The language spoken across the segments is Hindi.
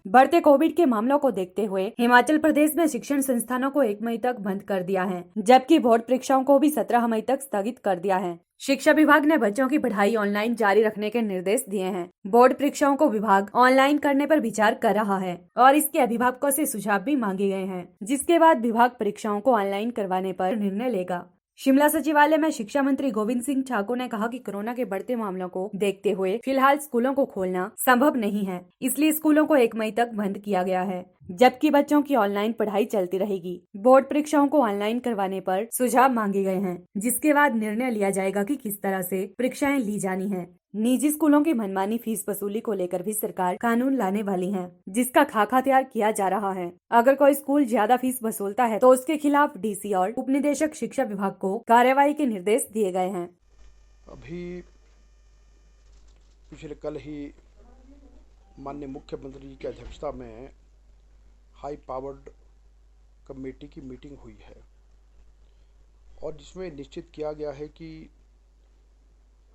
बढ़ते कोविड के मामलों को देखते हुए हिमाचल प्रदेश में शिक्षण संस्थानों को 1 मई तक बंद कर दिया है, जबकि बोर्ड परीक्षाओं को भी 17 मई तक स्थगित कर दिया है। शिक्षा विभाग ने बच्चों की पढ़ाई ऑनलाइन जारी रखने के निर्देश दिए हैं। बोर्ड परीक्षाओं को विभाग ऑनलाइन करने पर विचार कर रहा है और इसके अभिभावकों से सुझाव भी मांगे गए हैं, जिसके बाद विभाग परीक्षाओं को ऑनलाइन करवाने पर निर्णय लेगा। शिमला सचिवालय में शिक्षा मंत्री गोविंद सिंह ठाकुर ने कहा कि कोरोना के बढ़ते मामलों को देखते हुए फिलहाल स्कूलों को खोलना संभव नहीं है, इसलिए स्कूलों को 1 मई तक बंद किया गया है, जबकि बच्चों की ऑनलाइन पढ़ाई चलती रहेगी। बोर्ड परीक्षाओं को ऑनलाइन करवाने पर सुझाव मांगे गए हैं, जिसके बाद निर्णय लिया जाएगा कि किस तरह से परीक्षाएं ली जानी है। निजी स्कूलों की मनमानी फीस वसूली को लेकर भी सरकार कानून लाने वाली है, जिसका खाका तैयार किया जा रहा है। अगर कोई स्कूल ज्यादा फीस वसूलता है तो उसके खिलाफ डीसी और उपनिदेशक शिक्षा विभाग को कार्रवाई के निर्देश दिए गए हैं। अभी पिछले कल ही माननीय मुख्यमंत्री जी की अध्यक्षता में हाई पावर्ड कमेटी की मीटिंग हुई है और जिसमें निश्चित किया गया है कि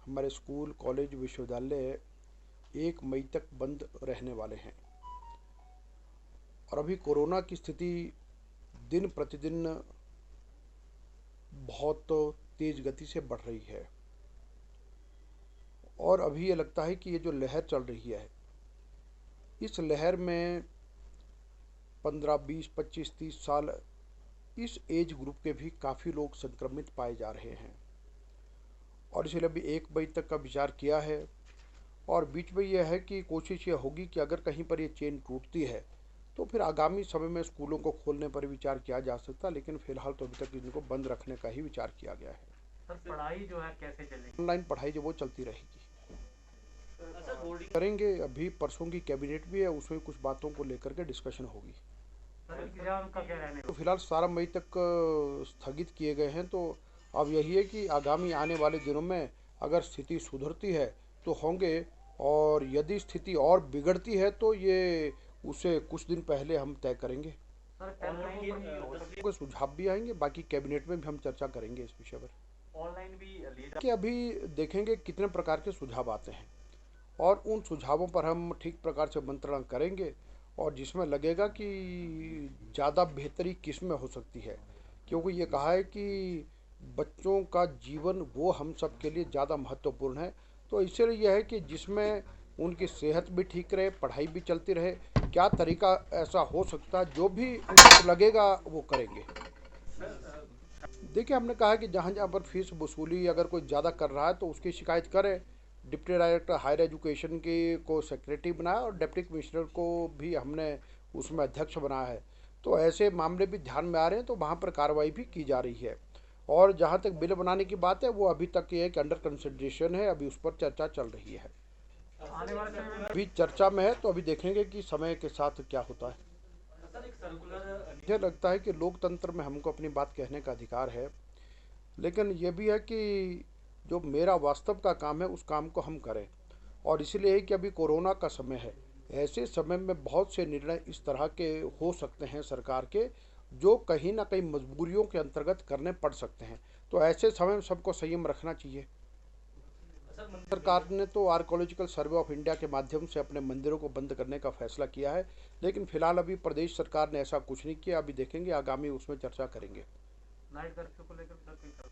हमारे स्कूल, कॉलेज, विश्वविद्यालय 1 मई तक बंद रहने वाले हैं। और अभी कोरोना की स्थिति दिन प्रतिदिन बहुत तेज गति से बढ़ रही है और अभी ये लगता है कि ये जो लहर चल रही है, इस लहर में 15, 20, 25, 30 साल इस एज ग्रुप के भी काफ़ी लोग संक्रमित पाए जा रहे हैं और इसलिए अभी 1 मई तक का विचार किया है। और बीच में यह है कि कोशिश ये होगी कि अगर कहीं पर ये चेन टूटती है तो फिर आगामी समय में स्कूलों को खोलने पर विचार किया जा सकता, लेकिन फिलहाल तो अभी तक इनको बंद रखने का ही विचार किया गया है। सर, पढ़ाई जो है कैसे चलेगी? ऑनलाइन पढ़ाई जो वो चलती रहेगी, करेंगे। अभी परसों की कैबिनेट भी है, उसमें कुछ बातों को लेकर के डिस्कशन होगी। एग्जाम का क्या रहने? तो फिलहाल 17 मई तक स्थगित किए गए हैं। तो अब यही है कि आगामी आने वाले दिनों में अगर स्थिति सुधरती है तो होंगे, और यदि स्थिति और बिगड़ती है तो ये उसे कुछ दिन पहले हम तय करेंगे। कोई सुझाव भी आएंगे, बाकी कैबिनेट में भी हम चर्चा करेंगे इस विषय पर। ऑनलाइन भी कि अभी देखेंगे कितने प्रकार के सुझाव आते हैं और उन सुझावों पर हम ठीक प्रकार से मंत्रणा करेंगे और जिसमें लगेगा कि ज़्यादा बेहतरी किस में हो सकती है, क्योंकि ये कहा है कि बच्चों का जीवन वो हम सब के लिए ज़्यादा महत्वपूर्ण है। तो इसलिए यह है कि जिसमें उनकी सेहत भी ठीक रहे, पढ़ाई भी चलती रहे, क्या तरीका ऐसा हो सकता है जो भी उनको लगेगा वो करेंगे। देखिए, हमने कहा कि जहाँ जहाँ पर फीस वसूली अगर कोई ज़्यादा कर रहा है तो उसकी शिकायत करें। डिप्टी डायरेक्टर हायर एजुकेशन के को सेक्रेटरी बनाया और डिप्टी कमिश्नर को भी हमने उसमें अध्यक्ष बनाया है। तो ऐसे मामले भी ध्यान में आ रहे हैं, तो वहाँ पर कार्रवाई भी की जा रही है। और जहाँ तक बिल बनाने की बात है वो अभी तक ये है कि अंडर कंसिडरेशन है, अभी उस पर चर्चा चल रही है। आने वाले समय में अभी चर्चा में है, तो अभी देखेंगे कि समय के साथ क्या होता है। मुझे लगता है कि लोकतंत्र में हमको अपनी बात कहने का अधिकार है, लेकिन ये भी है कि जो मेरा वास्तव का काम है उस काम को हम करें। और इसलिए है कि अभी कोरोना का समय है, ऐसे समय में बहुत से निर्णय इस तरह के हो सकते हैं सरकार के, जो कहीं ना कहीं मजबूरियों के अंतर्गत करने पड़ सकते हैं। तो ऐसे समय में सबको संयम रखना चाहिए। सरकार ने तो आर्कोलॉजिकल सर्वे ऑफ इंडिया के माध्यम से अपने मंदिरों को बंद करने का फैसला किया है, लेकिन फिलहाल अभी प्रदेश सरकार ने ऐसा कुछ नहीं किया। अभी देखेंगे, आगामी उसमें चर्चा करेंगे। नाइट कर्फ्यू को लेकर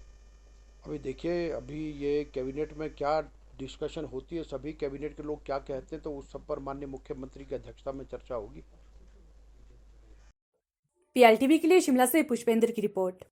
अभी देखिए, अभी ये कैबिनेट में क्या डिस्कशन होती है, सभी कैबिनेट के लोग क्या कहते हैं, तो उस सब पर माननीय मुख्यमंत्री की अध्यक्षता में चर्चा होगी। PLTV के लिए शिमला से पुष्पेंद्र की रिपोर्ट।